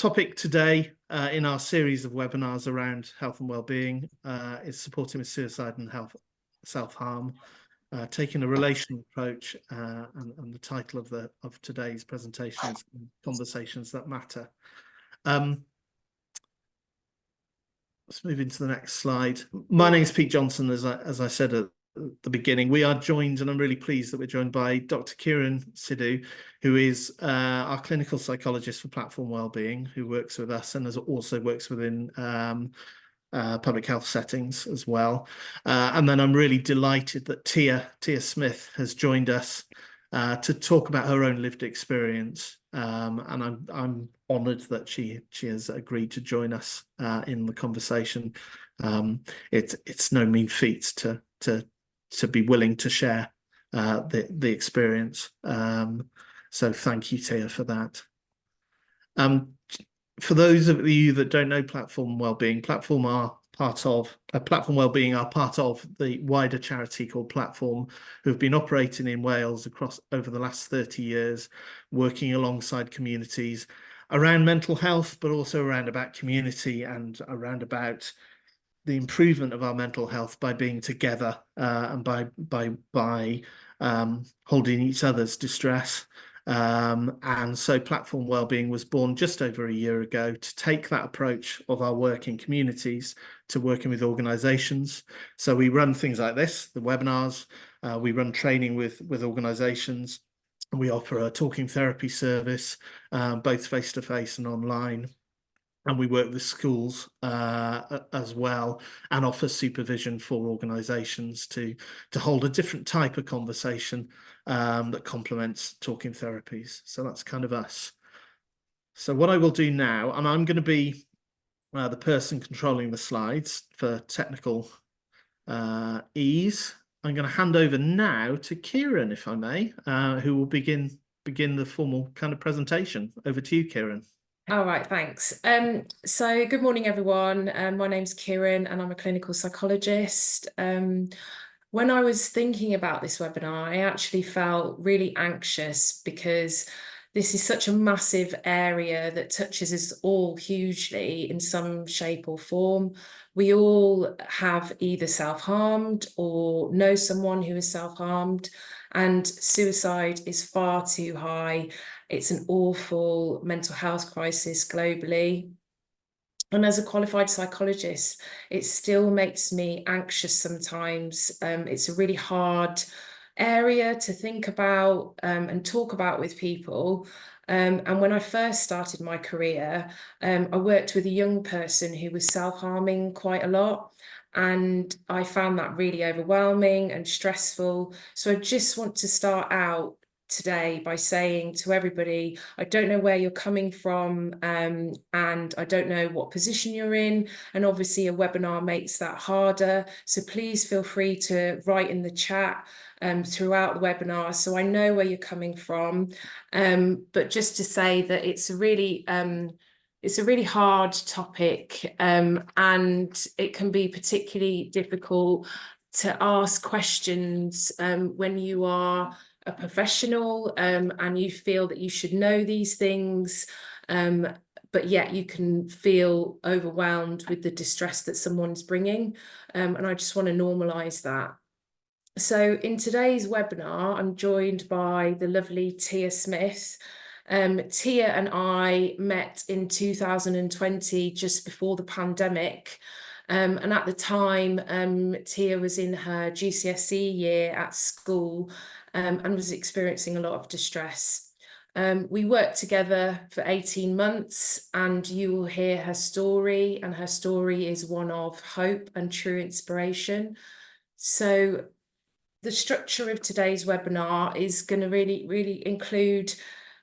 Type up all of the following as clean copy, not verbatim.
topic today in our series of webinars around health and wellbeing is supporting with suicide and self-harm, taking a relational approach, and the title of today's presentation is Conversations That Matter. Let's move into the next slide. My name is Pete Johnson, as I said at the beginning. We are joined, and I'm really pleased that we're joined by Dr. Kiran Sidhu, who is our clinical psychologist for Platform Wellbeing, who works with us and also works within public health settings as well. And then I'm really delighted that Tia Smith has joined us to talk about her own lived experience. And I'm honoured that she has agreed to join us in the conversation. It's no mean feat to be willing to share the experience. So thank you, Tia, for that. For those of you that don't know Platform Wellbeing, Platform Wellbeing are part of the wider charity called Platform, who've been operating in Wales over the last 30 years, working alongside communities around mental health, but also around about community and around about the improvement of our mental health by being together and by holding each other's distress. And so Platform Wellbeing was born just over a year ago to take that approach of our work in communities to working with organisations. So we run things like this, the webinars, we run training with organisations, and we offer a talking therapy service, both face-to-face and online. And we work with schools as well, and offer supervision for organisations to hold a different type of conversation that complements talking therapies. So that's kind of us. So what I will do now, and I'm going to be the person controlling the slides for technical ease. I'm going to hand over now to Kiran, if I may, who will begin the formal kind of presentation. Over to you, Kiran. All right, thanks. So good morning, everyone. My name's Kiran and I'm a clinical psychologist. When I was thinking about this webinar, I actually felt really anxious because this is such a massive area that touches us all hugely in some shape or form. We all have either self-harmed or know someone who is self-harmed, and suicide is far too high. It's an awful mental health crisis globally. And as a qualified psychologist, it still makes me anxious sometimes. It's a really hard area to think about and talk about with people. And when I first started my career, I worked with a young person who was self-harming quite a lot. And I found that really overwhelming and stressful. So I just want to start out today by saying to everybody, I don't know where you're coming from, and I don't know what position you're in, and obviously a webinar makes that harder, so please feel free to write in the chat throughout the webinar so I know where you're coming from, but just to say that it's a really hard topic, and it can be particularly difficult to ask questions when you are a professional and you feel that you should know these things, but yet you can feel overwhelmed with the distress that someone's bringing, and I just want to normalise that. So in today's webinar, I'm joined by the lovely Tia Smith. Tia and I met in 2020, just before the pandemic. And at the time, Tia was in her GCSE year at school and was experiencing a lot of distress. We worked together for 18 months, and you will hear her story, and her story is one of hope and true inspiration. So the structure of today's webinar is going to really include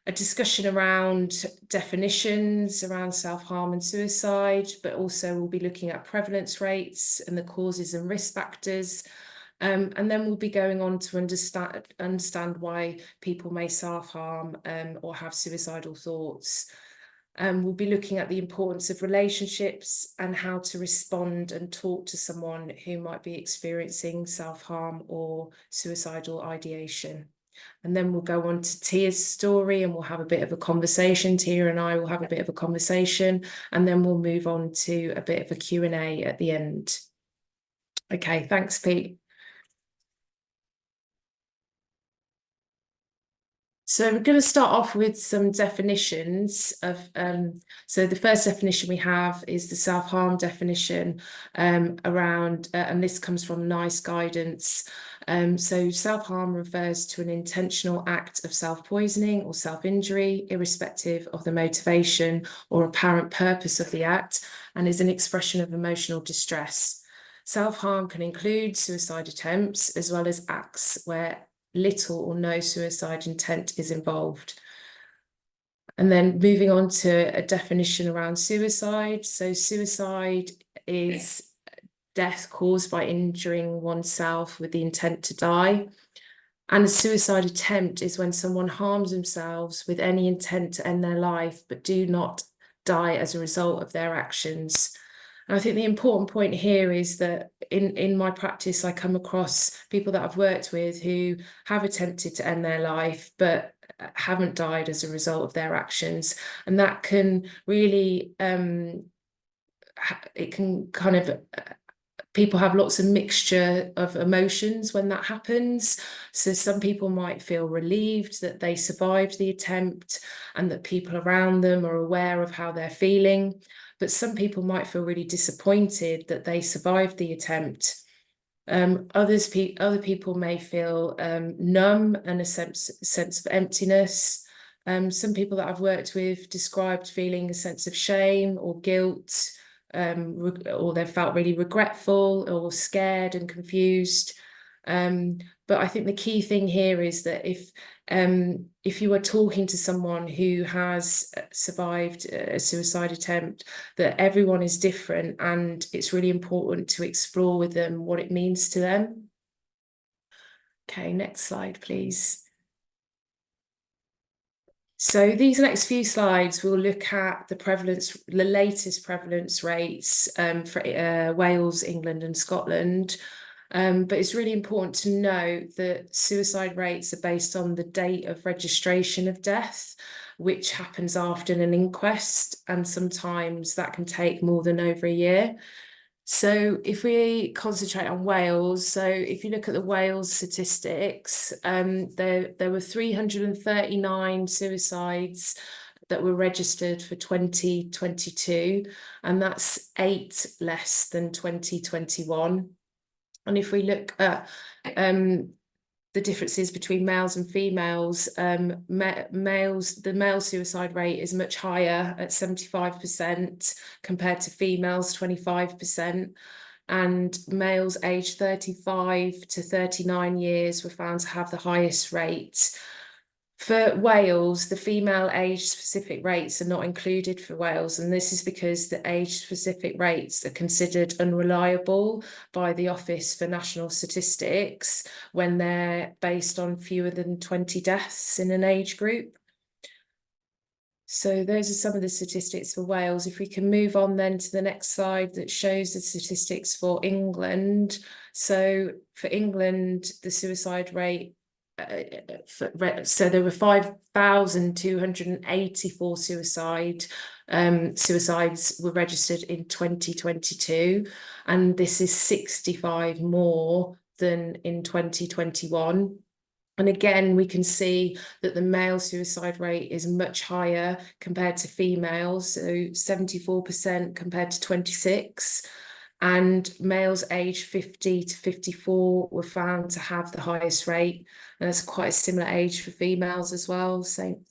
a discussion around definitions around self-harm and suicide, but also we'll be looking at prevalence rates and the causes and risk factors. And then we'll be going on to understand why people may self-harm or have suicidal thoughts. We'll be looking at the importance of relationships and how to respond and talk to someone who might be experiencing self-harm or suicidal ideation. And then we'll go on to Tia's story and we'll have a bit of a conversation. Tia and I will have a bit of a conversation, and then we'll move on to a bit of a Q&A at the end. Okay, thanks, Pete. So we're going to start off with some definitions of, so the first definition we have is the self-harm definition around, and this comes from NICE guidance. So self-harm refers to an intentional act of self-poisoning or self-injury, irrespective of the motivation or apparent purpose of the act, and is an expression of emotional distress. Self-harm can include suicide attempts, as well as acts where little or no suicide intent is involved. And then moving on to a definition around suicide. So suicide is death caused by injuring oneself with the intent to die. And a suicide attempt is when someone harms themselves with any intent to end their life, but do not die as a result of their actions. And I think the important point here is that in my practice, I come across people that I've worked with who have attempted to end their life, but haven't died as a result of their actions. And that can really, it can kind of, people have lots of mixture of emotions when that happens. So some people might feel relieved that they survived the attempt and that people around them are aware of how they're feeling. But some people might feel really disappointed that they survived the attempt. Other people may feel numb and a sense of emptiness. Some people that I've worked with described feeling a sense of shame or guilt, or they felt really regretful or scared and confused. But I think the key thing here is that if you are talking to someone who has survived a suicide attempt, that everyone is different, and it's really important to explore with them what it means to them. Okay, next slide, please. So these next few slides will look at the latest prevalence rates for Wales, England and Scotland. But it's really important to note that suicide rates are based on the date of registration of death, which happens after an inquest, and sometimes that can take more than over a year. So if we concentrate on Wales, so if you look at the Wales statistics, there were 339 suicides that were registered for 2022, and that's 8 less than 2021. And if we look at the differences between males and females, the male suicide rate is much higher at 75% compared to females 25%, and males aged 35 to 39 years were found to have the highest rate. For Wales, the female age-specific rates are not included for Wales, and this is because the age-specific rates are considered unreliable by the Office for National Statistics when they're based on fewer than 20 deaths in an age group. So those are some of the statistics for Wales. If we can move on then to the next slide that shows the statistics for England. So for England, the suicide rate, so there were 5,284 suicides were registered in 2022, and this is 65 more than in 2021. And again, we can see that the male suicide rate is much higher compared to females, so 74% compared to 26%. And males aged 50 to 54 were found to have the highest rate. And that's quite a similar age for females as well, same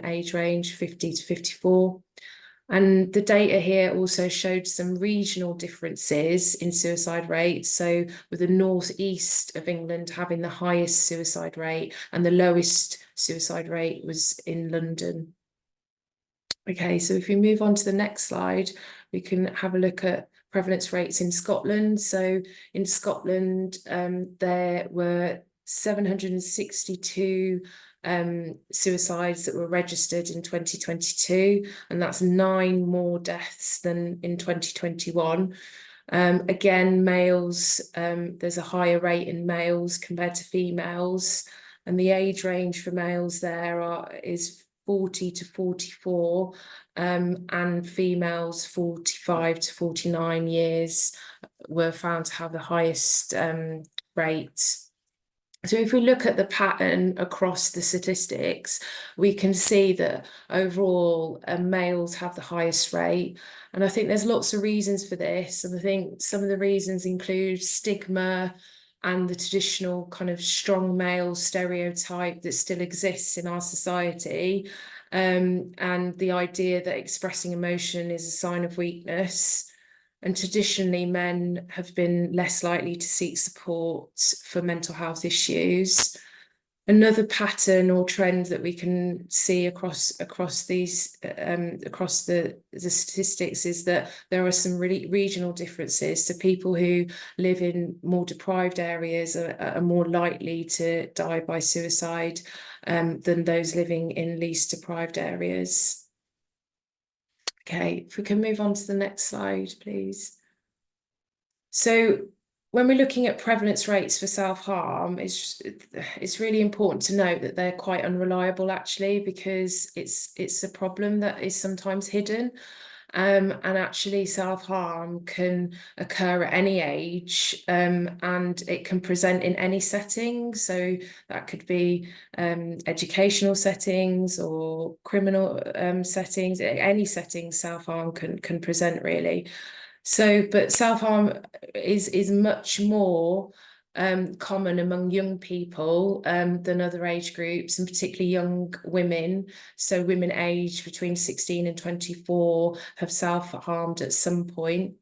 age range, 50 to 54. And the data here also showed some regional differences in suicide rates. So with the northeast of England having the highest suicide rate, and the lowest suicide rate was in London. Okay, so if we move on to the next slide, we can have a look at prevalence rates in Scotland. So in Scotland, there were 762 suicides that were registered in 2022, and that's 9 more deaths than in 2021. Again, males, there's a higher rate in males compared to females. and the age range for males there is 40 to 44, and females 45 to 49 years were found to have the highest rate. So if we look at the pattern across the statistics, we can see that overall males have the highest rate. And I think there's lots of reasons for this. And I think some of the reasons include stigma and the traditional kind of strong male stereotype that still exists in our society, and the idea that expressing emotion is a sign of weakness. And traditionally, men have been less likely to seek support for mental health issues. Another pattern or trend that we can see across these across the statistics is that there are some really regional differences. So people who live in more deprived areas are more likely to die by suicide than those living in least deprived areas. Okay, if we can move on to the next slide, please. So when we're looking at prevalence rates for self-harm, it's really important to note that they're quite unreliable, actually, because it's a problem that is sometimes hidden. And actually self-harm can occur at any age, and it can present in any setting. So that could be educational settings or criminal settings. Any setting self-harm can present, really. So, but self-harm is much more common among young people than other age groups, and particularly young women. So women aged between 16 and 24 have self-harmed at some point.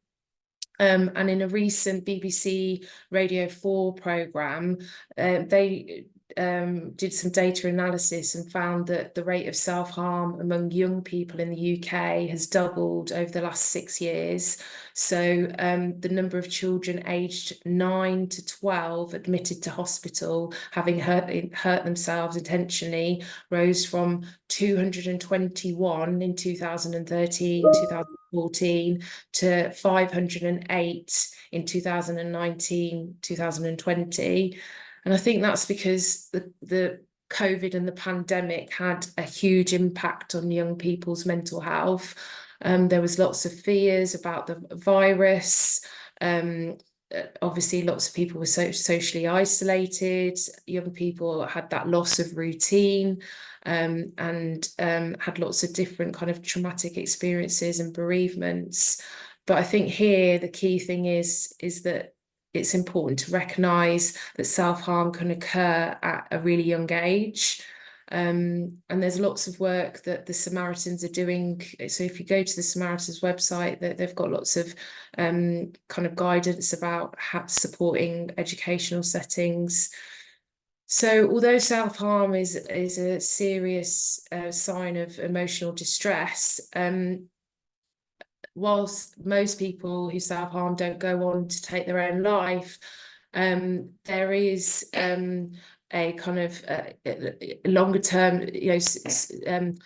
And in a recent BBC Radio 4 programme, they did some data analysis and found that the rate of self-harm among young people in the UK has doubled over the last 6 years. So the number of children aged 9 to 12 admitted to hospital having hurt themselves intentionally rose from 221 in 2013, 2014 to 508 in 2019, 2020. And I think that's because the COVID and the pandemic had a huge impact on young people's mental health. There was lots of fears about the virus. Obviously, lots of people were socially isolated. Young people had that loss of routine, and had lots of different kind of traumatic experiences and bereavements. But I think here the key thing is that it's important to recognise that self-harm can occur at a really young age. And there's lots of work that the Samaritans are doing. So if you go to the Samaritans website, they've got lots of kind of guidance about supporting educational settings. So although self-harm is a serious sign of emotional distress, whilst most people who self-harm don't go on to take their own life, there is a kind of longer term,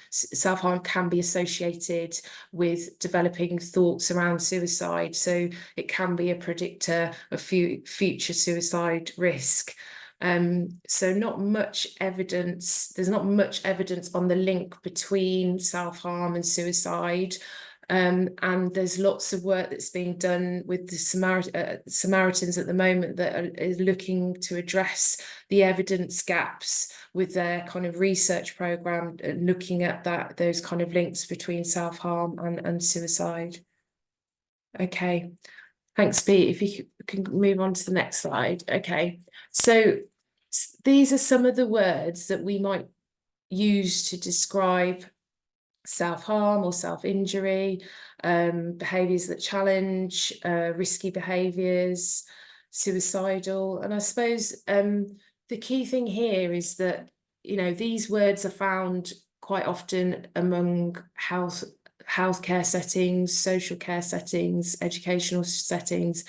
self-harm can be associated with developing thoughts around suicide. So it can be a predictor of future suicide risk. So there's not much evidence on the link between self-harm and suicide. And there's lots of work that's being done with the Samaritans at the moment that is looking to address the evidence gaps with their kind of research program, looking at those kind of links between self-harm and suicide. Okay, thanks, Pete. If you can move on to the next slide. Okay, so these are some of the words that we might use to describe self-harm or self-injury, behaviours that challenge, risky behaviours, suicidal. And I suppose the key thing here is that, these words are found quite often among healthcare settings, social care settings, educational settings.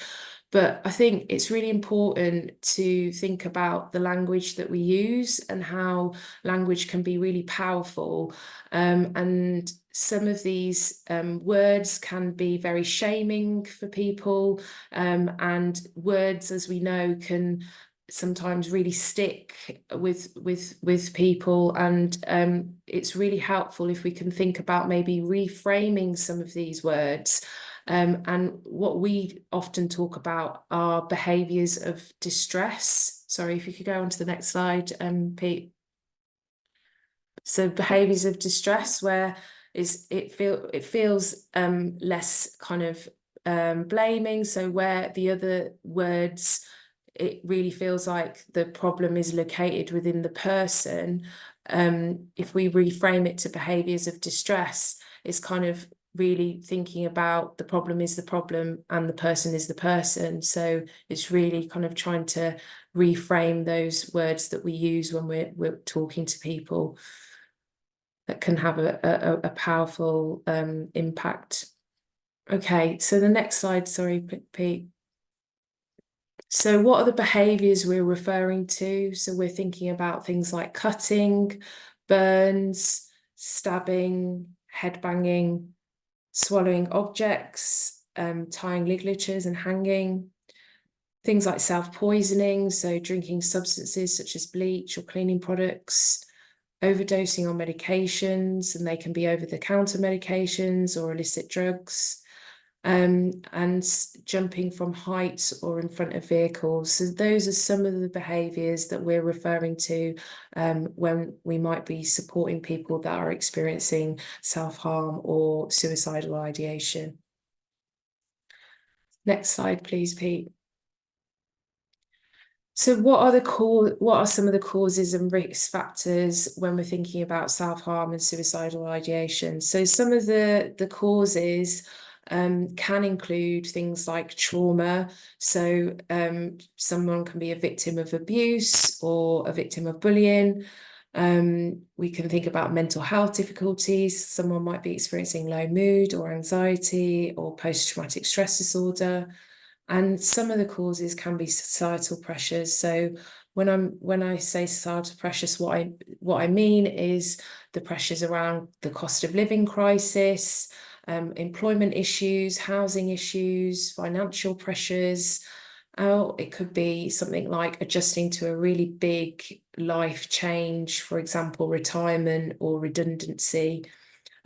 But I think it's really important to think about the language that we use and how language can be really powerful. And some of these words can be very shaming for people, and words, as we know, can sometimes really stick with people, and it's really helpful if we can think about maybe reframing some of these words. And what we often talk about are behaviours of distress. Sorry, if you could go on to the next slide, Pete. So behaviours of distress, where it feels less kind of blaming. So where the other words, it really feels like the problem is located within the person. If we reframe it to behaviours of distress, it's kind of really thinking about the problem is the problem and the person is the person. So it's really kind of trying to reframe those words that we use when we're talking to people, that can have a powerful impact. Okay, so the next slide, sorry, Pete. So what are the behaviours we're referring to? So we're thinking about things like cutting, burns, stabbing, headbanging, swallowing objects, tying ligatures and hanging. Things like self-poisoning, so drinking substances such as bleach or cleaning products, overdosing on medications, and they can be over-the-counter medications or illicit drugs, and jumping from heights or in front of vehicles. So those are some of the behaviours that we're referring to when we might be supporting people that are experiencing self-harm or suicidal ideation. Next slide, please, Pete. So what are some of the causes and risk factors when we're thinking about self-harm and suicidal ideation? So some of the causes can include things like trauma. So someone can be a victim of abuse or a victim of bullying. We can think about mental health difficulties. Someone might be experiencing low mood or anxiety or post-traumatic stress disorder. And some of the causes can be societal pressures. So when I say societal pressures, what I mean is the pressures around the cost of living crisis, employment issues, housing issues, financial pressures. It could be something like adjusting to a really big life change, for example, retirement or redundancy,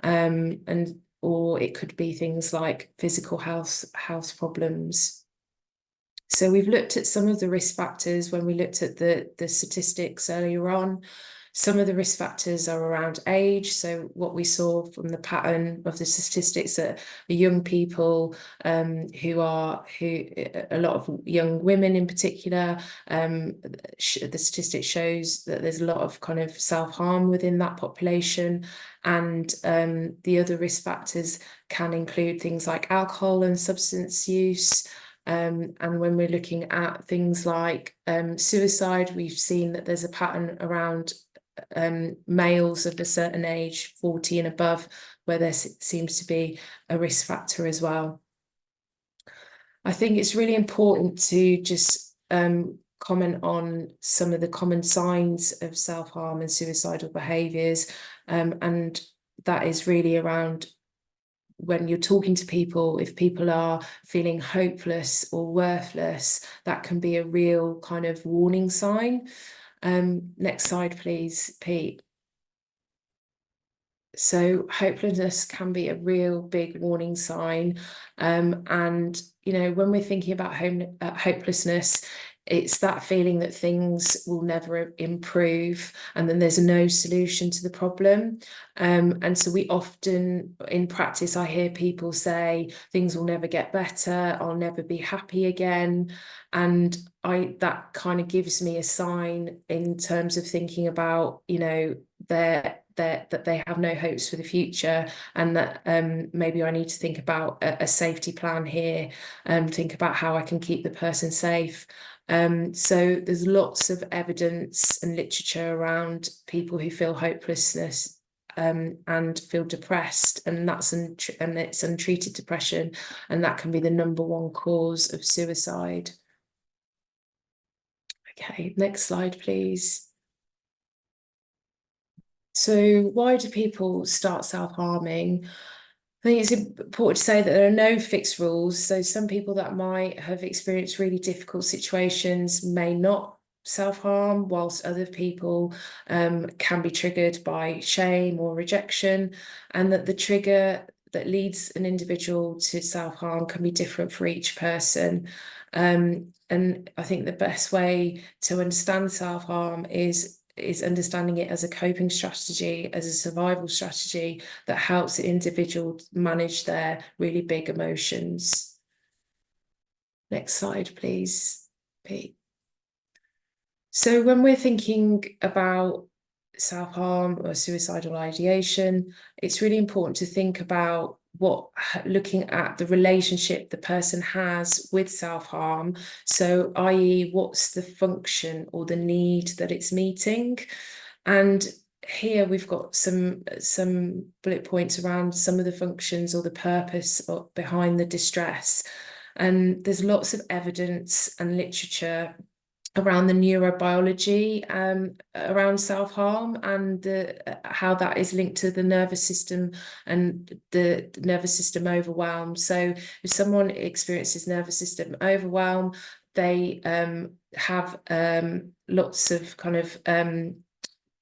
or it could be things like physical health problems. So we've looked at some of the risk factors when we looked at the statistics earlier on. Some of the risk factors are around age. So what we saw from the pattern of the statistics that the young people a lot of young women in particular, the statistic shows that there's a lot of kind of self-harm within that population. And the other risk factors can include things like alcohol and substance use. And when we're looking at things like suicide, we've seen that there's a pattern around males of a certain age, 40 and above, where there seems to be a risk factor as well. I think it's really important to just comment on some of the common signs of self-harm and suicidal behaviours, and that is really around when you're talking to people, if people are feeling hopeless or worthless, that can be a real kind of warning sign. Next slide, please, Pete. So hopelessness can be a real big warning sign. And, you know, when we're thinking about hopelessness, it's that feeling that things will never improve and then there's no solution to the problem. And so we often, in practice, I hear people say, things will never get better, I'll never be happy again. And that kind of gives me a sign in terms of thinking about, you know, that they have no hopes for the future, and that maybe I need to think about a safety plan here, and think about how I can keep the person safe. So there's lots of evidence and literature around people who feel hopelessness and feel depressed, and it's untreated depression, and that can be the #1 cause of suicide. Okay, next slide, please. So why do people start self-harming? I think it's important to say that there are no fixed rules. So some people that might have experienced really difficult situations may not self-harm, whilst other people can be triggered by shame or rejection, and that the trigger that leads an individual to self-harm can be different for each person. And I think the best way to understand self-harm is understanding it as a coping strategy, as a survival strategy that helps the individual manage their really big emotions. Next slide, please, Pete. So when we're thinking about self-harm or suicidal ideation, it's really important to think about looking at the relationship the person has with self-harm. So, i.e., what's the function or the need that it's meeting? And here we've got some bullet points around some of the functions or the purpose behind the distress. And there's lots of evidence and literature around the neurobiology around self-harm and how that is linked to the nervous system and the nervous system overwhelm. So if someone experiences nervous system overwhelm, they have lots of kind of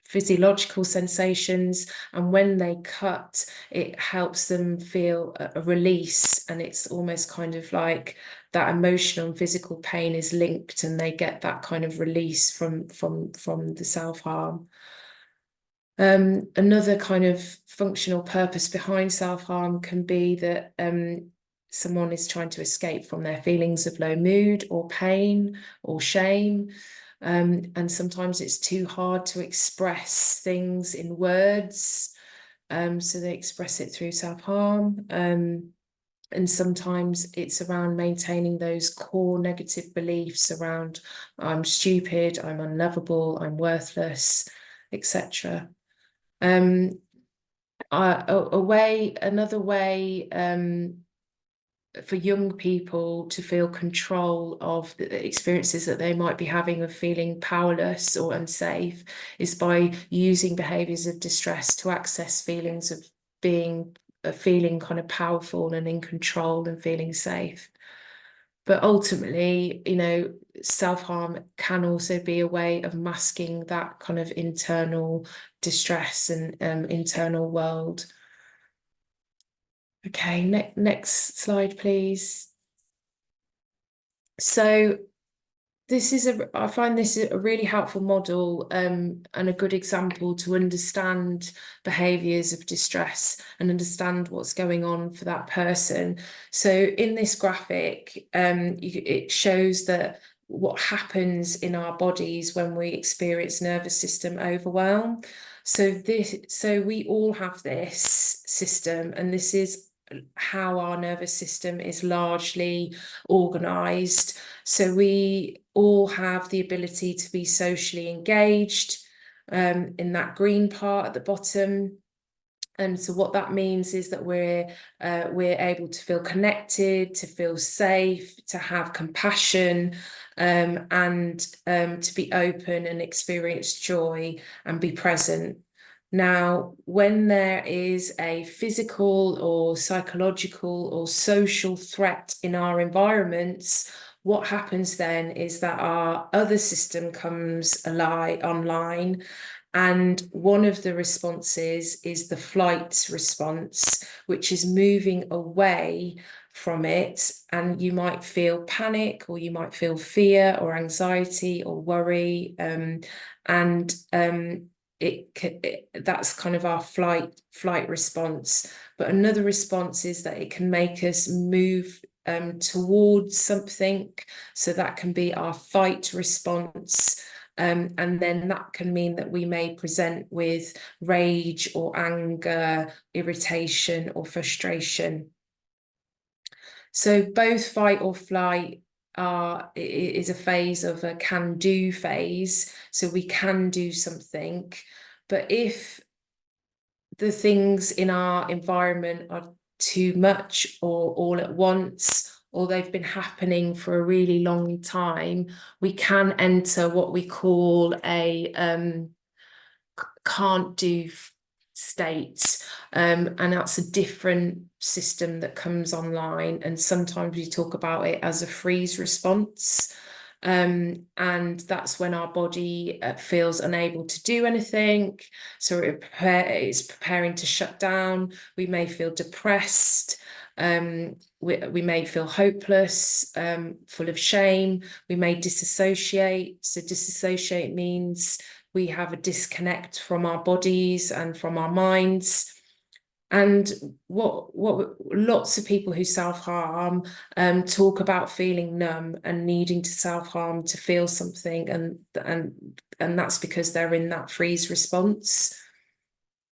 physiological sensations, and when they cut, it helps them feel a release, and it's almost kind of like that emotional and physical pain is linked, and they get that kind of release from the self-harm. Another kind of functional purpose behind self-harm can be that someone is trying to escape from their feelings of low mood or pain or shame. And sometimes it's too hard to express things in words, so they express it through self-harm. And sometimes it's around maintaining those core negative beliefs around I'm stupid, I'm unlovable, I'm worthless, etc. Another way for young people to feel control of the experiences that they might be having of feeling powerless or unsafe is by using behaviours of distress to access feelings of feeling kind of powerful and in control and feeling safe. But ultimately, self-harm can also be a way of masking that kind of internal distress and internal world. Okay, next slide, please. So I find this a really helpful model and a good example to understand behaviours of distress and understand what's going on for that person. So in this graphic, it shows that what happens in our bodies when we experience nervous system overwhelm. So we all have this system, and this is how our nervous system is largely organised. So we all have the ability to be socially engaged in that green part at the bottom. And so what that means is that we're able to feel connected, to feel safe, to have compassion, and to be open and experience joy and be present. Now, when there is a physical or psychological or social threat in our environments, what happens then is that our other system comes online, and one of the responses is the flight response, which is moving away from it. And you might feel panic, or you might feel fear or anxiety or worry. That's kind of our flight response. But another response is that it can make us move towards something. So that can be our fight response. And then that can mean that we may present with rage or anger, irritation or frustration. So both fight or flight is a phase of a can-do phase. So we can do something. But if the things in our environment are too much or all at once, or they've been happening for a really long time, we can enter what we call a can't do state, and that's a different system that comes online, and sometimes we talk about it as a freeze response. And that's when our body feels unable to do anything. So it's preparing to shut down. We may feel depressed. We may feel hopeless, full of shame. We may disassociate. So disassociate means we have a disconnect from our bodies and from our minds. And what lots of people who self-harm talk about feeling numb and needing to self-harm to feel something, and that's because they're in that freeze response.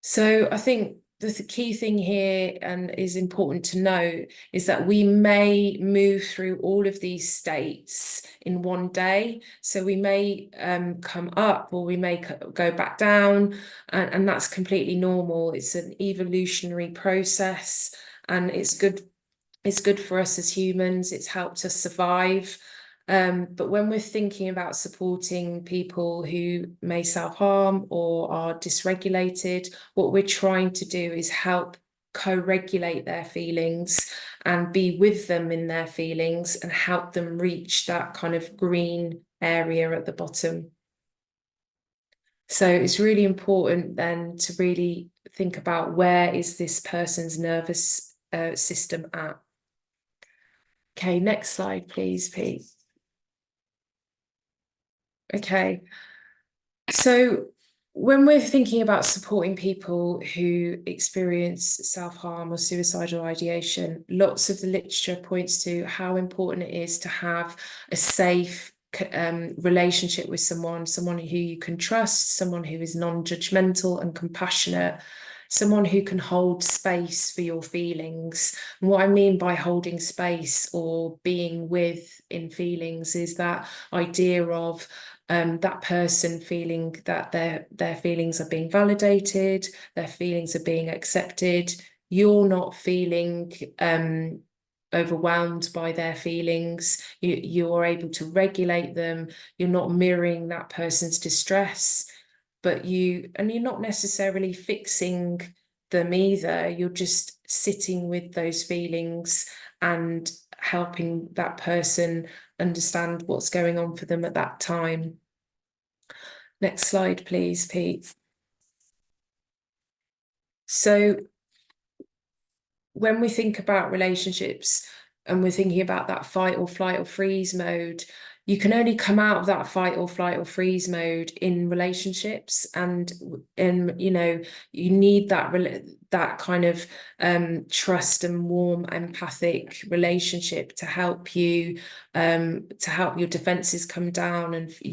So I think the key thing here, and is important to note, is that we may move through all of these states in one day. So we may come up, or we may go back down, and that's completely normal. It's an evolutionary process, and it's good for us as humans. It's helped us survive. But when we're thinking about supporting people who may self-harm or are dysregulated, what we're trying to do is help co-regulate their feelings and be with them in their feelings and help them reach that kind of green area at the bottom. So it's really important then to really think about, where is this person's nervous system at? Okay, next slide, please, Pete. Okay, so when we're thinking about supporting people who experience self-harm or suicidal ideation, lots of the literature points to how important it is to have a safe relationship with someone who you can trust, someone who is non-judgmental and compassionate, someone who can hold space for your feelings. And what I mean by holding space or being with in feelings is that idea of that person feeling that their feelings are being validated, their feelings are being accepted. You're not feeling overwhelmed by their feelings. You're able to regulate them. You're not mirroring that person's distress, but you're not necessarily fixing them either. You're just sitting with those feelings and helping that person understand what's going on for them at that time. Next slide, please, Pete. So when we think about relationships and we're thinking about that fight or flight or freeze mode, you can only come out of that fight or flight or freeze mode in relationships, and you know, you need that kind of trust and warm empathic relationship to help you to help your defenses come down, and for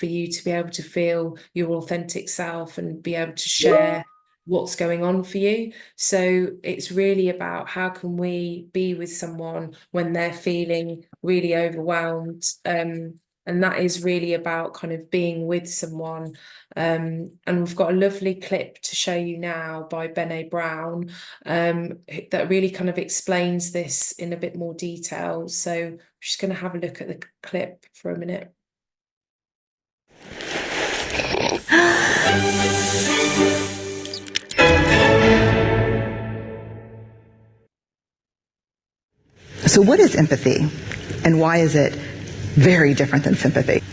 you to be able to feel your authentic self and be able to share what's going on for you. So it's really about, how can we be with someone when they're feeling really overwhelmed, and that is really about kind of being with someone. And we've got a lovely clip to show you now by Brené Brown that really kind of explains this in a bit more detail. So I'm just going to have a look at the clip for a minute. So what is empathy, and why is it very different than sympathy?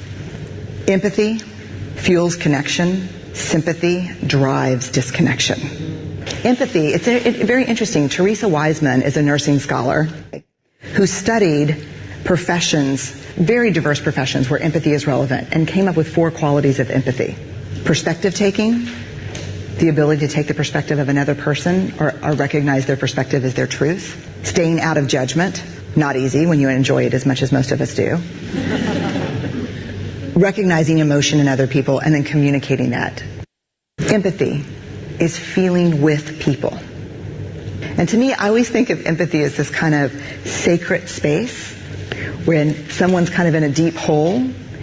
Empathy fuels connection. Sympathy drives disconnection. Empathy, it's very interesting. Teresa Wiseman is a nursing scholar who studied professions, very diverse professions where empathy is relevant, and came up with 4 qualities of empathy. Perspective taking, the ability to take the perspective of another person or recognize their perspective as their truth. Staying out of judgment, not easy when you enjoy it as much as most of us do. Recognizing emotion in other people and then communicating that. Empathy is feeling with people. And to me, I always think of empathy as this kind of sacred space when someone's kind of in a deep hole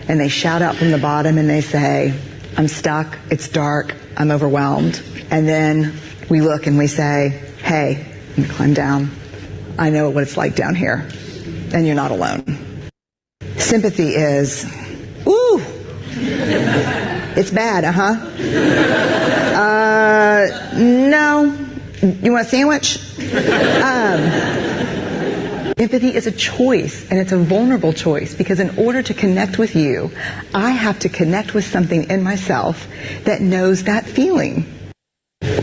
and they shout out from the bottom and they say, "I'm stuck, it's dark, I'm overwhelmed." And then we look and we say, "Hey, you climb down. I know what it's like down here, and you're not alone." Sympathy is, "Ooh, it's bad, No, you want a sandwich?" Empathy is a choice, and it's a vulnerable choice, because in order to connect with you, I have to connect with something in myself that knows that feeling.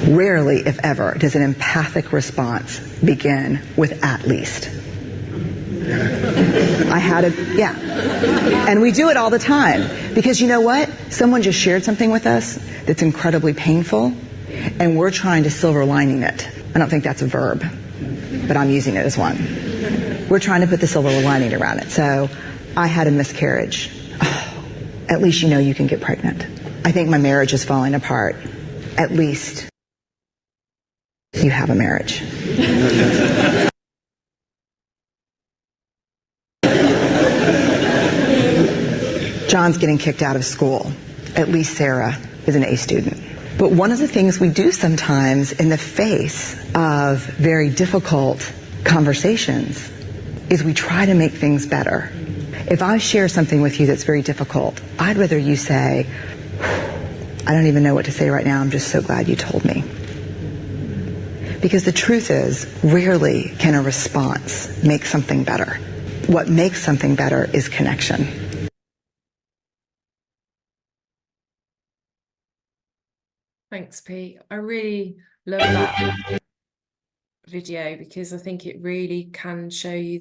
Rarely, if ever, does an empathic response begin with "at least." And we do it all the time, because you know what? Someone just shared something with us that's incredibly painful, and we're trying to silver lining it. I don't think that's a verb, but I'm using it as one. We're trying to put the silver lining around it. So, I had a miscarriage. Oh, at least you know you can get pregnant. I think my marriage is falling apart. At least you have a marriage. John's getting kicked out of school. At least Sarah is an A student. But one of the things we do sometimes in the face of very difficult conversations is we try to make things better. If I share something with you that's very difficult, I'd rather you say, "I don't even know what to say right now, I'm just so glad you told me." Because the truth is, rarely can a response make something better. What makes something better is connection. Thanks, Pete. I really love that video, because I think it really can show you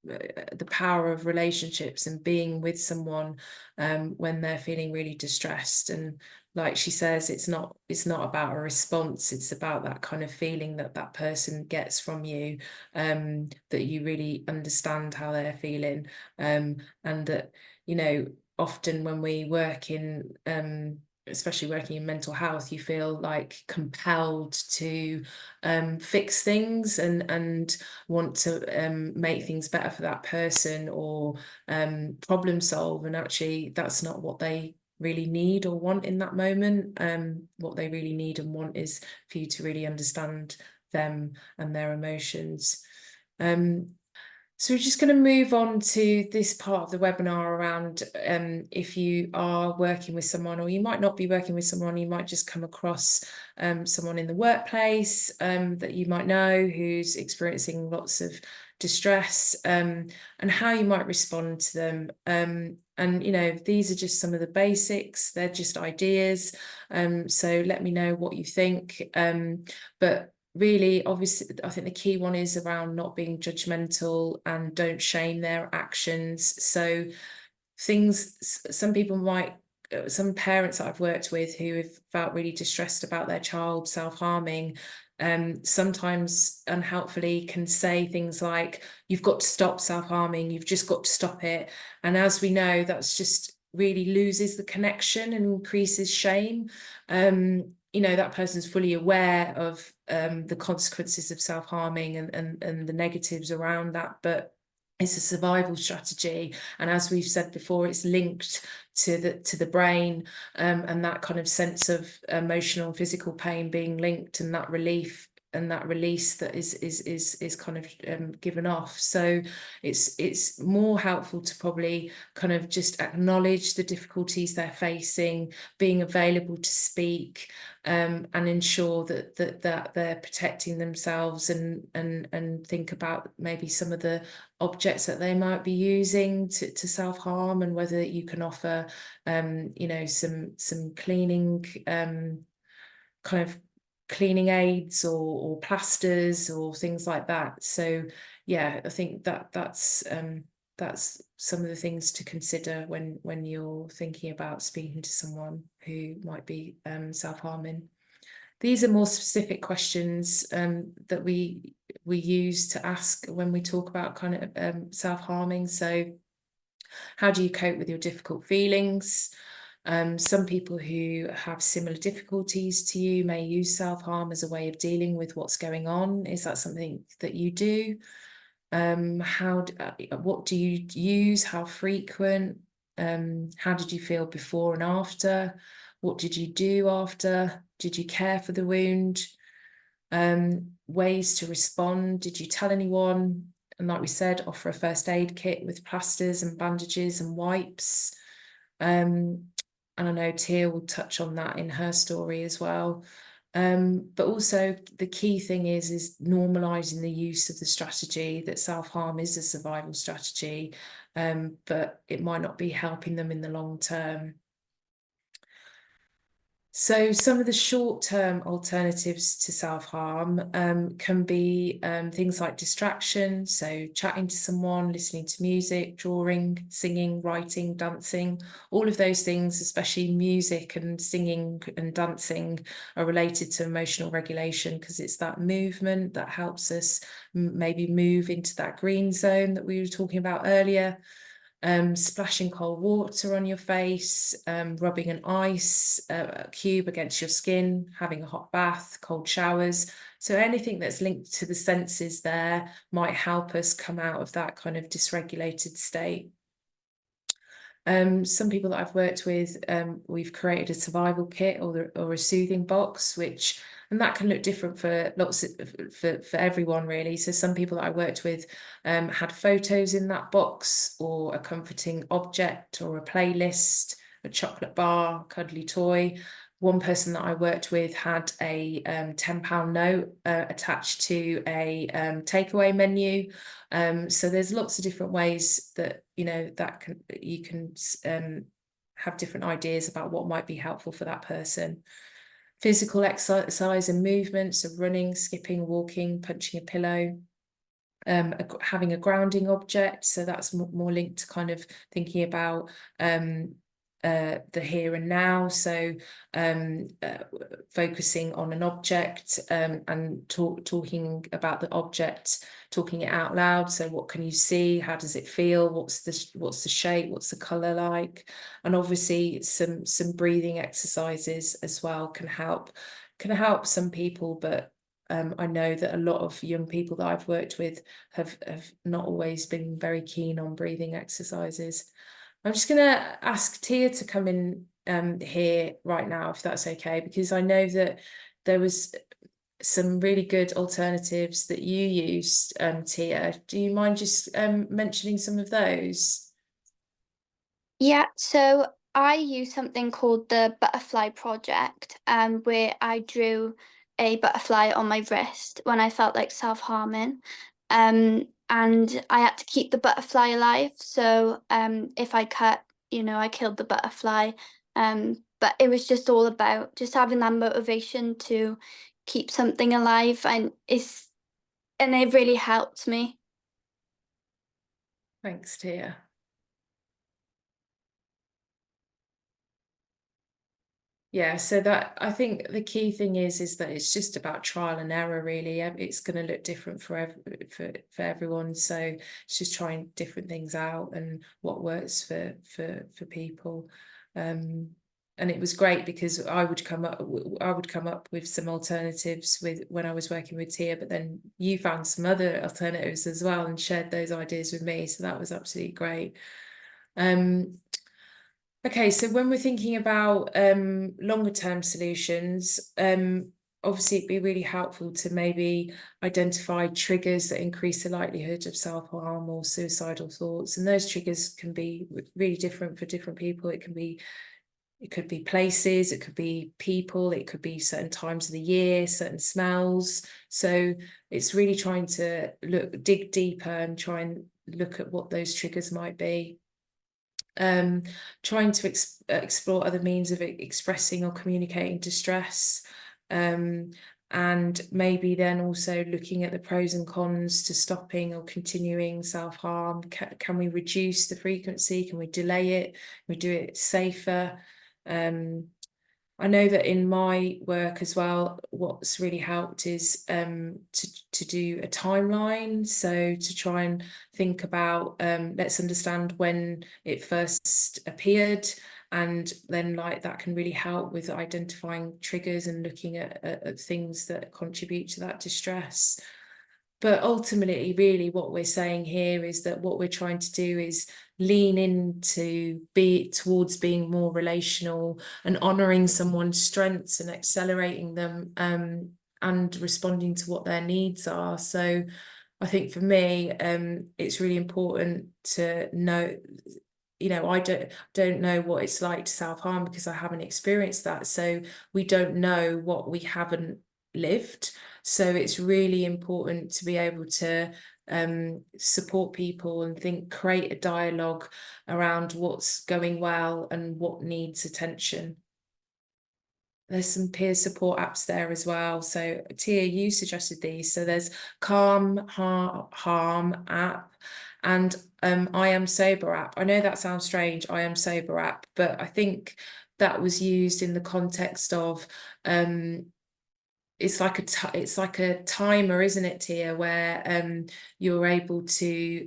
the power of relationships and being with someone when they're feeling really distressed. And like she says, it's not about a response, it's about that kind of feeling that that person gets from you, that you really understand how they're feeling, and that, you know, often when we work in especially working in mental health, you feel like compelled to fix things and want to make things better for that person, or problem solve, and actually that's not what they really need or want in that moment. What they really need and want is for you to really understand them and their emotions. So we're just going to move on to this part of the webinar around if you are working with someone, or you might not be working with someone, you might just come across someone in the workplace that you might know who's experiencing lots of distress, and how you might respond to them. And, you know, these are just some of the basics, they're just ideas. So let me know what you think. But really, obviously, I think the key one is around not being judgmental and don't shame their actions. So some people might, some parents that I've worked with who have felt really distressed about their child self-harming, sometimes unhelpfully can say things like, "You've got to stop self-harming, you've just got to stop it." And as we know, that's just really loses the connection and increases shame. You know, that person's fully aware of the consequences of self-harming and the negatives around that, but it's a survival strategy. And as we've said before, it's linked to the brain, and that kind of sense of emotional and physical pain being linked, and that relief and that release that is kind of given off. So it's more helpful to probably kind of just acknowledge the difficulties they're facing, being available to speak, and ensure that they're protecting themselves, and think about maybe some of the objects that they might be using to self-harm, and whether you can offer you know, some cleaning kind of cleaning aids or plasters or things like that. So yeah, I think that's some of the things to consider when you're thinking about speaking to someone who might be self-harming. These are more specific questions that we use to ask when we talk about kind of self-harming. So how do you cope with your difficult feelings? Some people who have similar difficulties to you may use self-harm as a way of dealing with what's going on. Is that something that you do? What do you use? How frequent? How did you feel before and after? What did you do after? Did you care for the wound? Ways to respond. Did you tell anyone? And like we said, offer a first aid kit with plasters and bandages and wipes. And I know Tia will touch on that in her story as well. But also the key thing is normalizing the use of the strategy, that self-harm is a survival strategy, but it might not be helping them in the long term. So some of the short-term alternatives to self-harm can be things like distraction, so chatting to someone, listening to music, drawing, singing, writing, dancing. All of those things, especially music and singing and dancing, are related to emotional regulation, because it's that movement that helps us maybe move into that green zone that we were talking about earlier. Splashing cold water on your face, rubbing an ice cube against your skin, having a hot bath, cold showers. So anything that's linked to the senses there might help us come out of that kind of dysregulated state. Some people that I've worked with, we've created a survival kit or a soothing box, and that can look different for for everyone really. So some people that I worked with had photos in that box, or a comforting object, or a playlist, a chocolate bar, cuddly toy. One person that I worked with had a £10 note attached to a takeaway menu. So there's lots of different ways that you can have different ideas about what might be helpful for that person. Physical exercise and movement, so running, skipping, walking, punching a pillow. Having a grounding object, so that's more linked to kind of thinking about the here and now, so focusing on an object and talking about the object, talking it out loud. So what can you see? How does it feel? What's the shape? What's the color like? And obviously some breathing exercises as well can help some people, but I know that a lot of young people that I've worked with have not always been very keen on breathing exercises. I'm just going to ask Tia to come in here right now, if that's okay, because I know that there was some really good alternatives that you used, Tia. Do you mind just mentioning some of those? Yeah, so I use something called the Butterfly Project, where I drew a butterfly on my wrist when I felt like self-harming. And I had to keep the butterfly alive. So if I cut, I killed the butterfly. But it was just all about just having that motivation to keep something alive, and it really helped me. Thanks, Tia. Yeah, so that, I think the key thing is that it's just about trial and error, really. It's going to look different for everyone, so it's just trying different things out and what works for people. And it was great because I would come up with some alternatives when I was working with Tia, but then you found some other alternatives as well and shared those ideas with me, so that was absolutely great. Okay, so when we're thinking about longer term solutions, obviously it'd be really helpful to maybe identify triggers that increase the likelihood of self-harm or suicidal thoughts. And those triggers can be really different for different people. It could be places, it could be people, it could be certain times of the year, certain smells. So it's really trying to dig deeper and try and look at what those triggers might be. Trying to explore other means of expressing or communicating distress, and maybe then also looking at the pros and cons to stopping or continuing self-harm. Can we reduce the frequency? Can we delay it? Can we do it safer? I know that in my work as well, what's really helped is to do a timeline. So to try and think about, let's understand when it first appeared, and then that can really help with identifying triggers and looking at things that contribute to that distress. But ultimately, really, what we're saying here is that what we're trying to do is lean towards being more relational and honouring someone's strengths and accelerating them, and responding to what their needs are. So I think for me, it's really important to note, you know, I don't know what it's like to self-harm because I haven't experienced that. So we don't know what we haven't lived. So it's really important to be able to support people and create a dialogue around what's going well and what needs attention. There's some peer support apps there as well. So Tia, you suggested these. So there's Calm Harm app and I Am Sober app. I know that sounds strange, I Am Sober app, but I think that was used in the context of it's like a timer, isn't it, Tia, where you're able to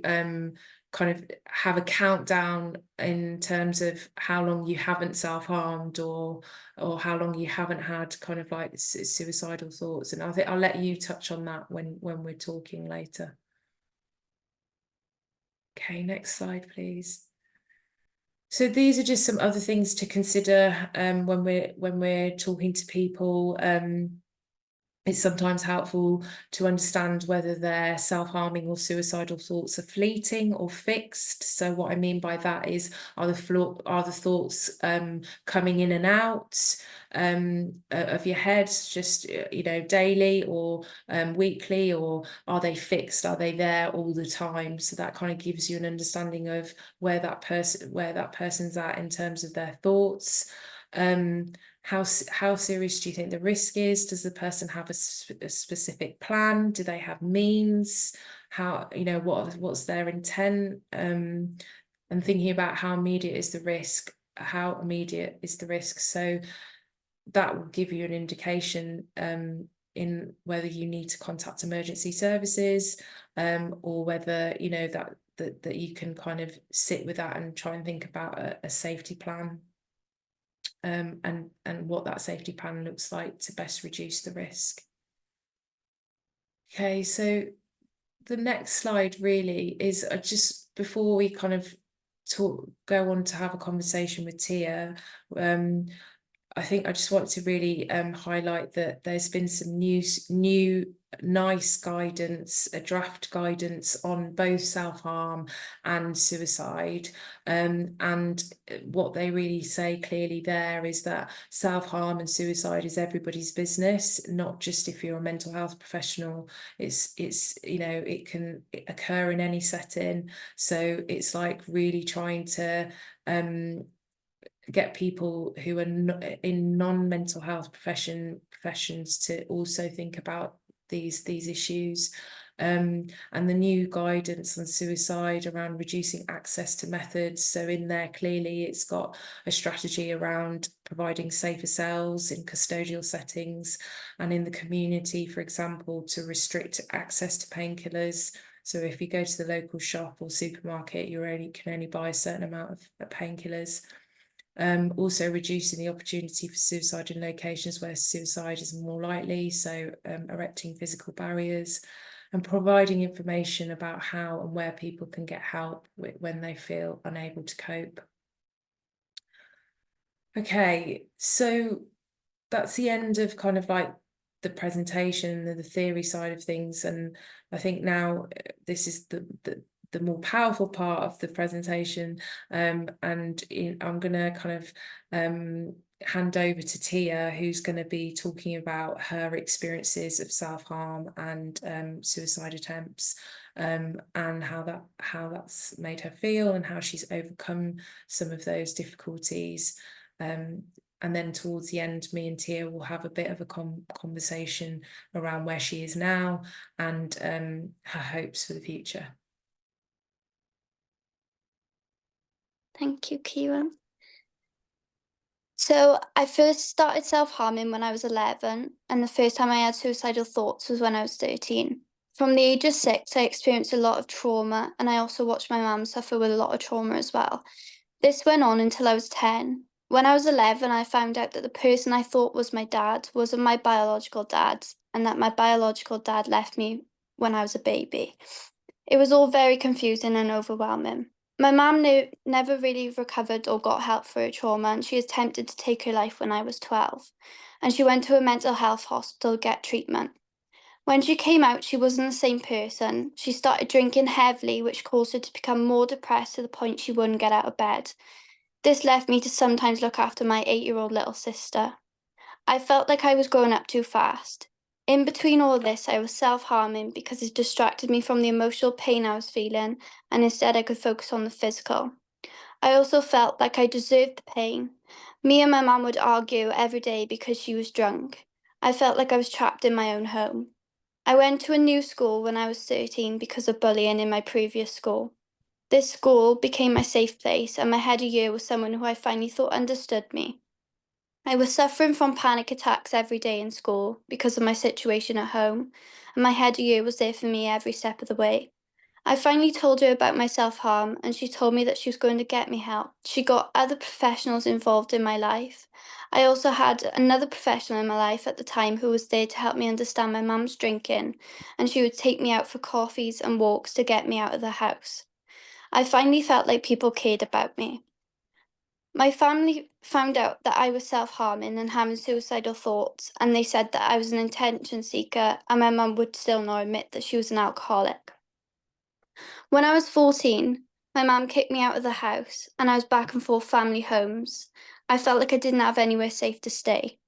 kind of have a countdown in terms of how long you haven't self-harmed or how long you haven't had kind of like suicidal thoughts. And I think I'll let you touch on that when we're talking later. Okay, next slide, please. So these are just some other things to consider when we're talking to people. It's sometimes helpful to understand whether their self-harming or suicidal thoughts are fleeting or fixed. So what I mean by that is, are the thoughts coming in and out of your head, just daily or weekly, or are they fixed? Are they there all the time? So that kind of gives you an understanding of where that person's at in terms of their thoughts. How serious do you think the risk is? Does the person have a specific plan? Do they have means? How, what's their intent? And thinking about how immediate is the risk? How immediate is the risk? So that will give you an indication in whether you need to contact emergency services, or whether that you can kind of sit with that and try and think about a safety plan. And what that safety plan looks like to best reduce the risk. Okay, so the next slide really is just before we kind of go on to have a conversation with Tia. I think I just want to really highlight that there's been some new nice guidance, a draft guidance on both self-harm and suicide. And what they really say clearly there is that self-harm and suicide is everybody's business, not just if you're a mental health professional. It's it can occur in any setting. So it's like really trying to get people who are in non-mental health professions to also think about these issues. And the new guidance on suicide around reducing access to methods. So in there, clearly, it's got a strategy around providing safer cells in custodial settings and in the community, for example, to restrict access to painkillers. So if you go to the local shop or supermarket, you can only buy a certain amount of painkillers. Also reducing the opportunity for suicide in locations where suicide is more likely, so erecting physical barriers and providing information about how and where people can get help when they feel unable to cope. Okay, so that's the end of kind of like the presentation and the theory side of things, and I think now this is the more powerful part of the presentation, and I'm going to kind of hand over to Tia, who's going to be talking about her experiences of self-harm and suicide attempts, and how that's made her feel and how she's overcome some of those difficulties. And then towards the end, me and Tia will have a bit of a conversation around where she is now and her hopes for the future. Thank you, Kiran. So I first started self-harming when I was 11, and the first time I had suicidal thoughts was when I was 13. From the age of 6, I experienced a lot of trauma, and I also watched my mum suffer with a lot of trauma as well. This went on until I was 10. When I was 11, I found out that the person I thought was my dad wasn't my biological dad, and that my biological dad left me when I was a baby. It was all very confusing and overwhelming. My mum never really recovered or got help for her trauma, and she attempted to take her life when I was 12. And she went to a mental health hospital to get treatment. When she came out, she wasn't the same person. She started drinking heavily, which caused her to become more depressed to the point she wouldn't get out of bed. This left me to sometimes look after my 8-year-old little sister. I felt like I was growing up too fast. In between all this, I was self-harming because it distracted me from the emotional pain I was feeling, and instead I could focus on the physical. I also felt like I deserved the pain. Me and my mum would argue every day because she was drunk. I felt like I was trapped in my own home. I went to a new school when I was 13 because of bullying in my previous school. This school became my safe place, and my head of year was someone who I finally thought understood me. I was suffering from panic attacks every day in school because of my situation at home, and my head of year was there for me every step of the way. I finally told her about my self-harm, and she told me that she was going to get me help. She got other professionals involved in my life. I also had another professional in my life at the time who was there to help me understand my mum's drinking, and she would take me out for coffees and walks to get me out of the house. I finally felt like people cared about me. My family found out that I was self-harming and having suicidal thoughts, and they said that I was an attention seeker, and my mum would still not admit that she was an alcoholic. When I was 14, my mum kicked me out of the house, and I was back and forth family homes. I felt like I didn't have anywhere safe to stay.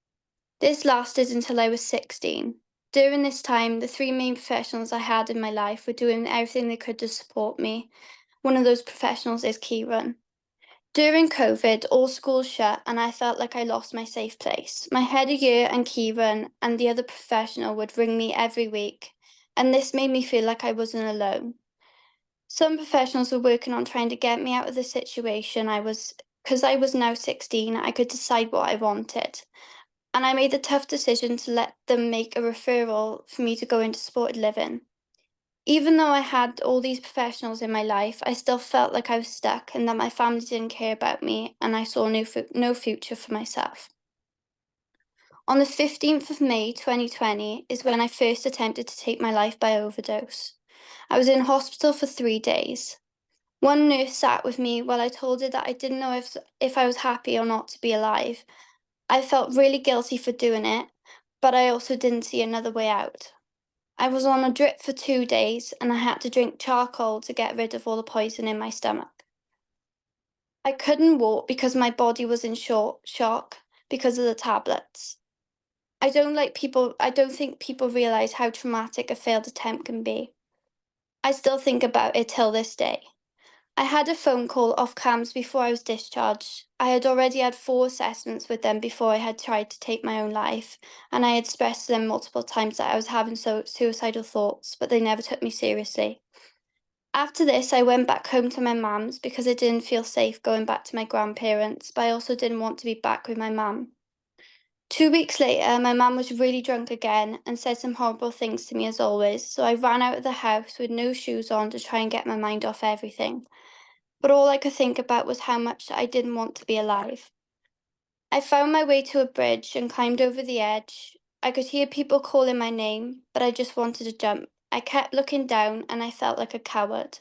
This lasted until I was 16. During this time, the three main professionals I had in my life were doing everything they could to support me. One of those professionals is Kiran. During COVID, all schools shut, and I felt like I lost my safe place. My head of year and Kiran and the other professional would ring me every week, and this made me feel like I wasn't alone. Some professionals were working on trying to get me out of the situation because I was now 16, I could decide what I wanted. And I made the tough decision to let them make a referral for me to go into supported living. Even though I had all these professionals in my life, I still felt like I was stuck and that my family didn't care about me, and I saw no future for myself. On the 15th of May 2020 is when I first attempted to take my life by overdose. I was in hospital for 3 days. One nurse sat with me while I told her that I didn't know if I was happy or not to be alive. I felt really guilty for doing it, but I also didn't see another way out. I was on a drip for 2 days, and I had to drink charcoal to get rid of all the poison in my stomach. I couldn't walk because my body was in shock because of the tablets. I don't think people realize how traumatic a failed attempt can be. I still think about it till this day. I had a phone call off cams before I was discharged. I had already had 4 assessments with them before I had tried to take my own life, and I had expressed to them multiple times that I was having suicidal thoughts, but they never took me seriously. After this, I went back home to my mum's because I didn't feel safe going back to my grandparents, but I also didn't want to be back with my mum. 2 weeks later, my mum was really drunk again and said some horrible things to me as always, so I ran out of the house with no shoes on to try and get my mind off everything. But all I could think about was how much I didn't want to be alive. I found my way to a bridge and climbed over the edge. I could hear people calling my name, but I just wanted to jump. I kept looking down and I felt like a coward.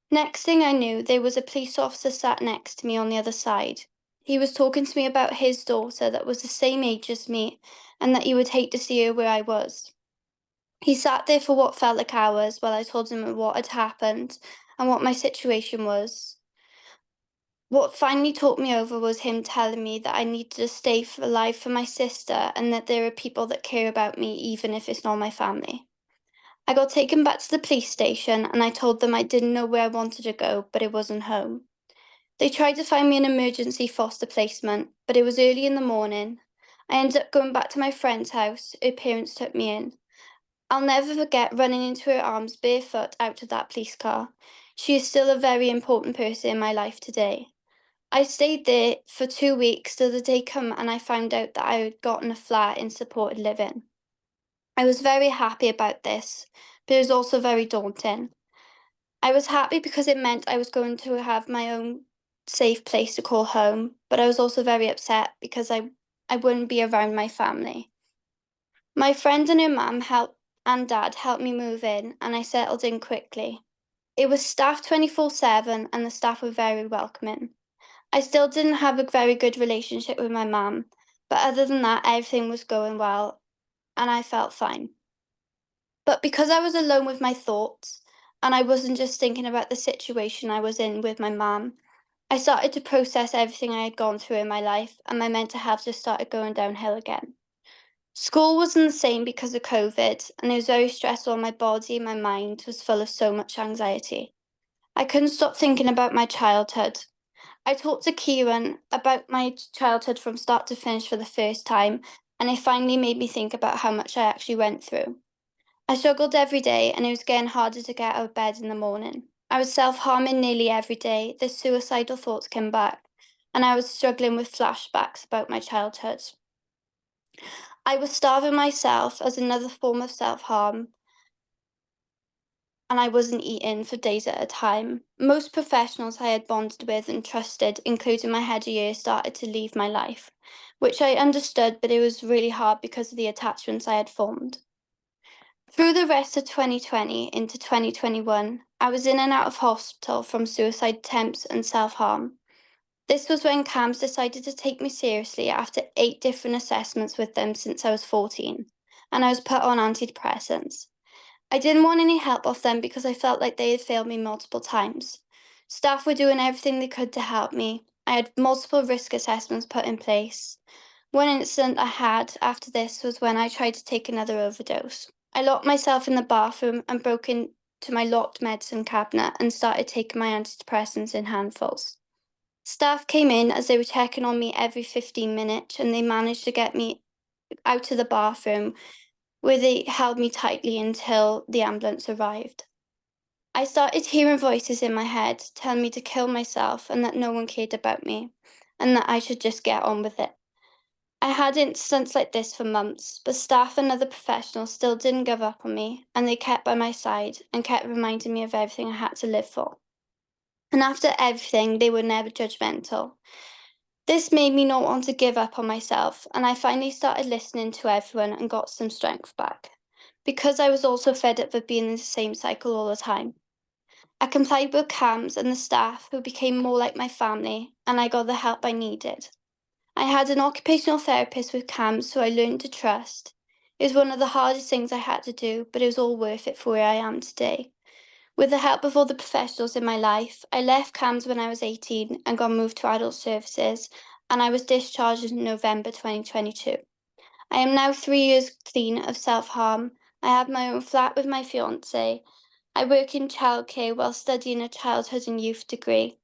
Next thing I knew, there was a police officer sat next to me on the other side. He was talking to me about his daughter that was the same age as me and that he would hate to see her where I was. He sat there for what felt like hours while I told him what had happened and what my situation was. What finally took me over was him telling me that I needed to stay alive for my sister and that there are people that care about me even if it's not my family. I got taken back to the police station and I told them I didn't know where I wanted to go, but it wasn't home. They tried to find me an emergency foster placement, but it was early in the morning. I ended up going back to my friend's house. Her parents took me in. I'll never forget running into her arms barefoot out of that police car. She is still a very important person in my life today. I stayed there for 2 weeks till the day come and I found out that I had gotten a flat in supported living. I was very happy about this, but it was also very daunting. I was happy because it meant I was going to have my own safe place to call home, but I was also very upset because I wouldn't be around my family. My friend and her mum and dad helped me move in and I settled in quickly. It was staffed 24/7 and the staff were very welcoming. I still didn't have a very good relationship with my mum, but other than that, everything was going well and I felt fine. But because I was alone with my thoughts, and I wasn't just thinking about the situation I was in with my mum, I started to process everything I had gone through in my life, and my mental health just started going downhill again. School wasn't the same because of COVID, and it was very stressful, and my body and my mind was full of so much anxiety. I couldn't stop thinking about my childhood. I talked to Kiran about my childhood from start to finish for the first time, and it finally made me think about how much I actually went through. I struggled every day, and it was getting harder to get out of bed in the morning. I was self-harming nearly every day. The suicidal thoughts came back, and I was struggling with flashbacks about my childhood. I was starving myself as another form of self-harm, and I wasn't eating for days at a time. Most professionals I had bonded with and trusted, including my head of year, started to leave my life, which I understood, but it was really hard because of the attachments I had formed. Through the rest of 2020 into 2021, I was in and out of hospital from suicide attempts and self-harm. This was when CAMS decided to take me seriously after 8 different assessments with them since I was 14, and I was put on antidepressants. I didn't want any help off them because I felt like they had failed me multiple times. Staff were doing everything they could to help me. I had multiple risk assessments put in place. One incident I had after this was when I tried to take another overdose. I locked myself in the bathroom and broke into my locked medicine cabinet and started taking my antidepressants in handfuls. Staff came in as they were checking on me every 15 minutes, and they managed to get me out of the bathroom where they held me tightly until the ambulance arrived. I started hearing voices in my head telling me to kill myself and that no one cared about me and that I should just get on with it. I had incidents like this for months, but staff and other professionals still didn't give up on me, and they kept by my side and kept reminding me of everything I had to live for. And after everything, they were never judgmental. This made me not want to give up on myself, and I finally started listening to everyone and got some strength back. Because I was also fed up with being in the same cycle all the time. I complied with CAMS and the staff, who became more like my family, and I got the help I needed. I had an occupational therapist with CAMS who I learned to trust. It was one of the hardest things I had to do, but it was all worth it for where I am today. With the help of all the professionals in my life, I left CAMS when I was 18 and got moved to adult services, and I was discharged in November 2022. I am now 3 years clean of self-harm. I have my own flat with my fiance. I work in childcare while studying a childhood and youth degree.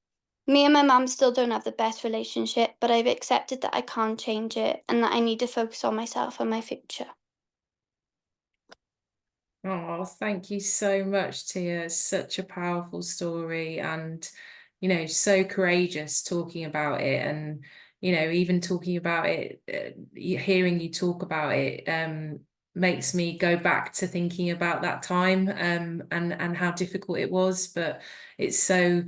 Me and my mum still don't have the best relationship, but I've accepted that I can't change it and that I need to focus on myself and my future. Oh, thank you so much, Tia. Such a powerful story, and so courageous talking about it, and even talking about it, hearing you talk about it, makes me go back to thinking about that time, and how difficult it was. But it's so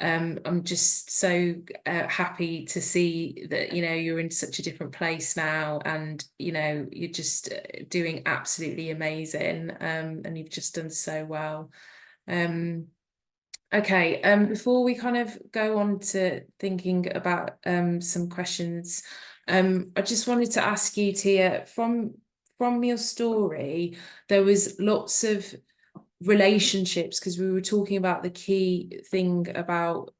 I'm just so happy to see that you're in such a different place now, and you're just doing absolutely amazing, and you've just done so well. Okay, before we kind of go on to thinking about some questions, I just wanted to ask you, Tia, from your story, there was lots of relationships, because we were talking about the key thing about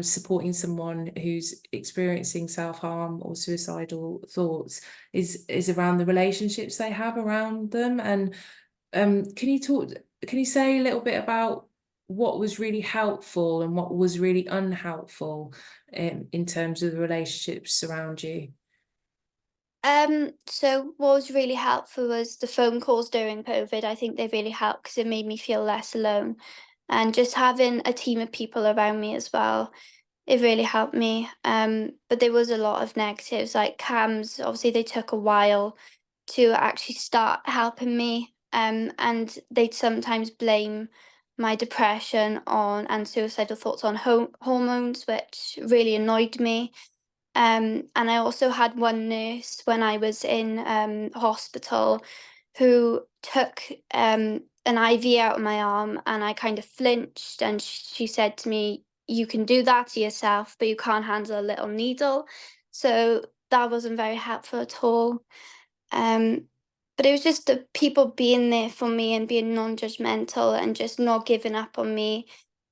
supporting someone who's experiencing self-harm or suicidal thoughts is around the relationships they have around them. And can you say a little bit about what was really helpful and what was really unhelpful in terms of the relationships around you? So what was really helpful was the phone calls during COVID. I think they really helped because it made me feel less alone. And just having a team of people around me as well, it really helped me. But there was a lot of negatives, like CAMS, obviously they took a while to actually start helping me. And they'd sometimes blame my depression on and suicidal thoughts on hormones, which really annoyed me. And I also had one nurse when I was in hospital who took an IV out of my arm, and I kind of flinched, and she said to me, "You can do that to yourself, but you can't handle a little needle." So that wasn't very helpful at all. Um, But it was just the people being there for me and being non-judgmental and just not giving up on me.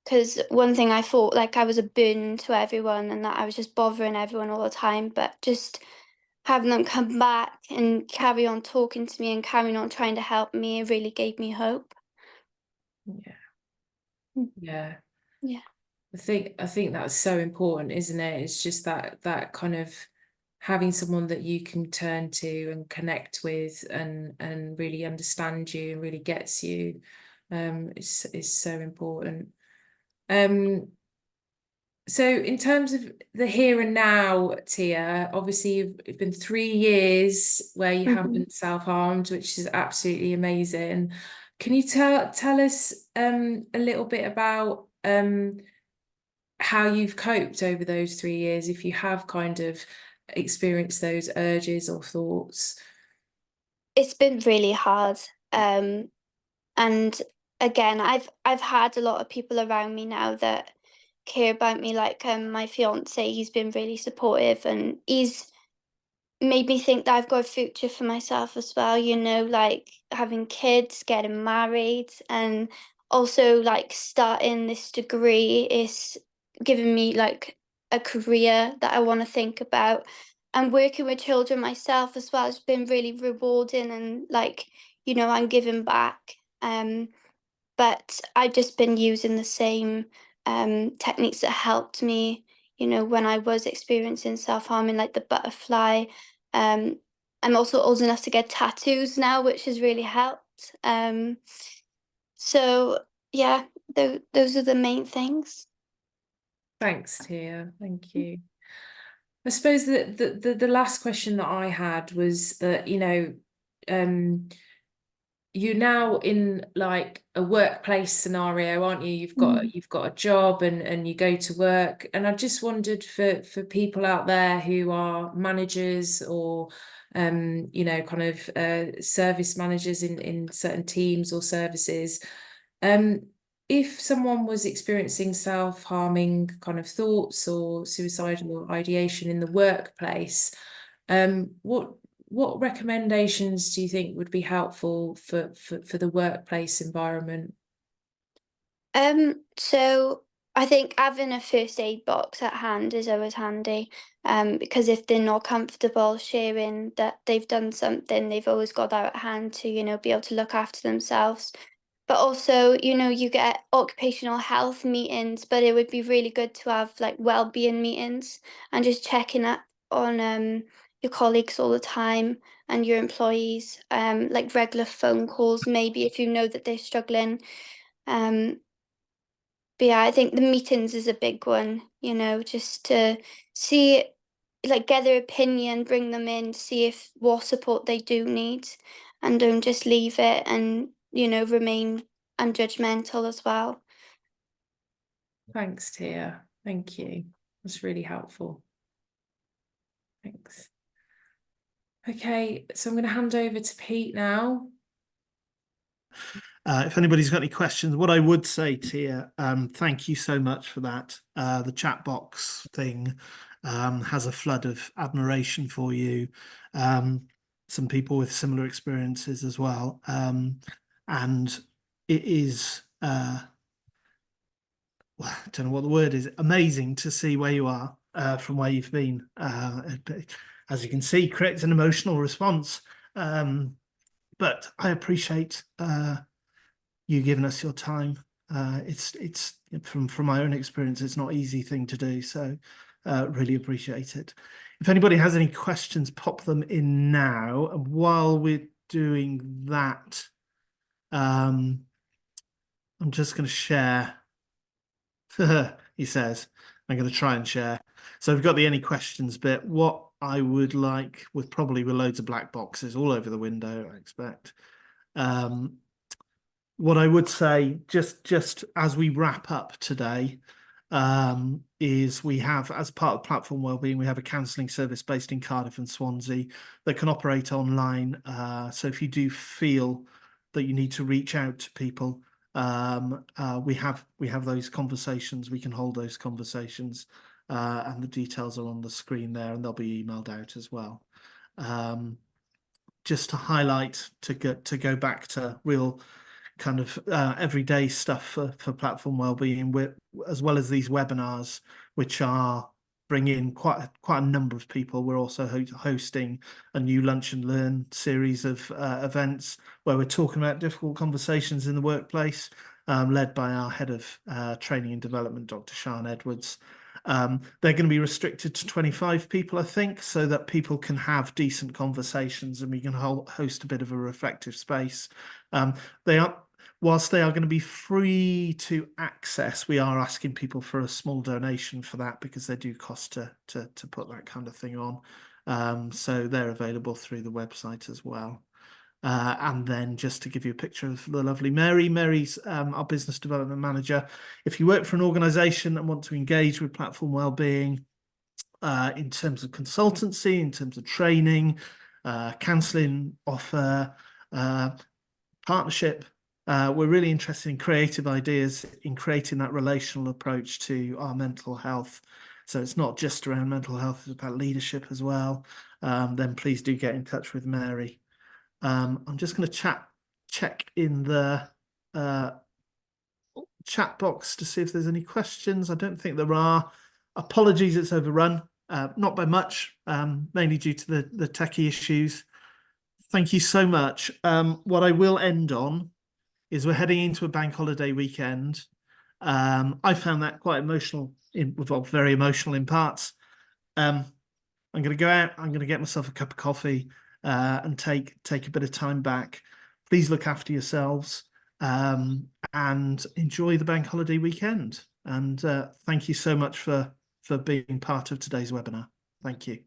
Because one thing I thought, like, I was a burden to everyone and that I was just bothering everyone all the time, but just having them come back and carry on talking to me and carrying on trying to help me, it really gave me hope. Yeah. Mm. Yeah. Yeah. I think that's so important, isn't it? It's just that kind of having someone that you can turn to and connect with and really understand you and really gets you is so important. So in terms of the here and now, Tia, obviously you've been 3 years where you haven't self-harmed, which is absolutely amazing. Can you tell us a little bit about how you've coped over those 3 years, if you have kind of experienced those urges or thoughts? It's been really hard. And again, I've had a lot of people around me now that care about me. Like my fiance, he's been really supportive and he's made me think that I've got a future for myself as well, you know, like having kids, getting married, and also like starting this degree is giving me like a career that I want to think about. And working with children myself as well has been really rewarding and like, you know, I'm giving back. But I've just been using the same techniques that helped me, you know, when I was experiencing self-harming, like the butterfly. Um, I'm also old enough to get tattoos now, which has really helped. So yeah, those are the main things. Thanks, Tia. Thank you. I suppose that the last question that I had was that, you know, you're now in like a workplace scenario, aren't you? You've got a job and you go to work. And I just wondered for people out there who are managers or you know, kind of service managers in certain teams or services, if someone was experiencing self-harming kind of thoughts or suicidal ideation in the workplace, what recommendations do you think would be helpful for the workplace environment? So I think having a first aid box at hand is always handy. Because if they're not comfortable sharing that they've done something, they've always got that at hand to, you know, be able to look after themselves. But also, you know, you get occupational health meetings, but it would be really good to have like well-being meetings and just checking up on your colleagues all the time and your employees, like regular phone calls, maybe if you know that they're struggling. Um, but yeah, I think the meetings is a big one, you know, just to see, like, get their opinion, bring them in, see if what support they do need, and don't just leave it and, you know, remain unjudgmental as well. Thanks, Tia. Thank you. That's really helpful. Thanks. Okay, so I'm going to hand over to Pete now. If anybody's got any questions, what I would say, Tia, thank you so much for that. The chat box thing has a flood of admiration for you. Some people with similar experiences as well. And it is, well, I don't know what the word is, amazing to see where you are from where you've been. As you can see, creates an emotional response. But I appreciate you giving us your time. It's from my own experience, it's not an easy thing to do. So really appreciate it. If anybody has any questions, pop them in now. And while we're doing that, I'm just going to share. He says, I'm going to try and share. So we've got the any questions bit. What I would like, with loads of black boxes all over the window, I expect. What I would say, just as we wrap up today, is we have, as part of Platform Wellbeing, we have a counselling service based in Cardiff and Swansea that can operate online. So if you do feel that you need to reach out to people, we have those conversations. We can hold those conversations, and the details are on the screen there, and they'll be emailed out as well. just to highlight, to go back to real kind of everyday stuff for Platform Wellbeing, as well as these webinars, which are bringing quite a number of people. We're also hosting a new Lunch and Learn series of events where we're talking about difficult conversations in the workplace, led by our head of training and development, Dr. Sian Edwards. They're going to be restricted to 25 people, I think, so that people can have decent conversations and we can host a bit of a reflective space. Whilst they are going to be free to access, we are asking people for a small donation for that, because they do cost to put that kind of thing on. So they're available through the website as well. And then just to give you a picture of the lovely Mary. Mary's our business development manager. If you work for an organisation and want to engage with Platform Wellbeing in terms of consultancy, in terms of training, counselling offer, partnership, we're really interested in creative ideas in creating that relational approach to our mental health. So it's not just around mental health, it's about leadership as well. Then please do get in touch with Mary. I'm just going to check in the chat box to see if there's any questions. I don't think there are. Apologies, it's overrun. Not by much, mainly due to the techie issues. Thank you so much. What I will end on is we're heading into a bank holiday weekend. I found that quite emotional, very emotional in parts. I'm going to go out, I'm going to get myself a cup of coffee and take a bit of time back. Please look after yourselves and enjoy the bank holiday weekend. And thank you so much for being part of today's webinar. Thank you.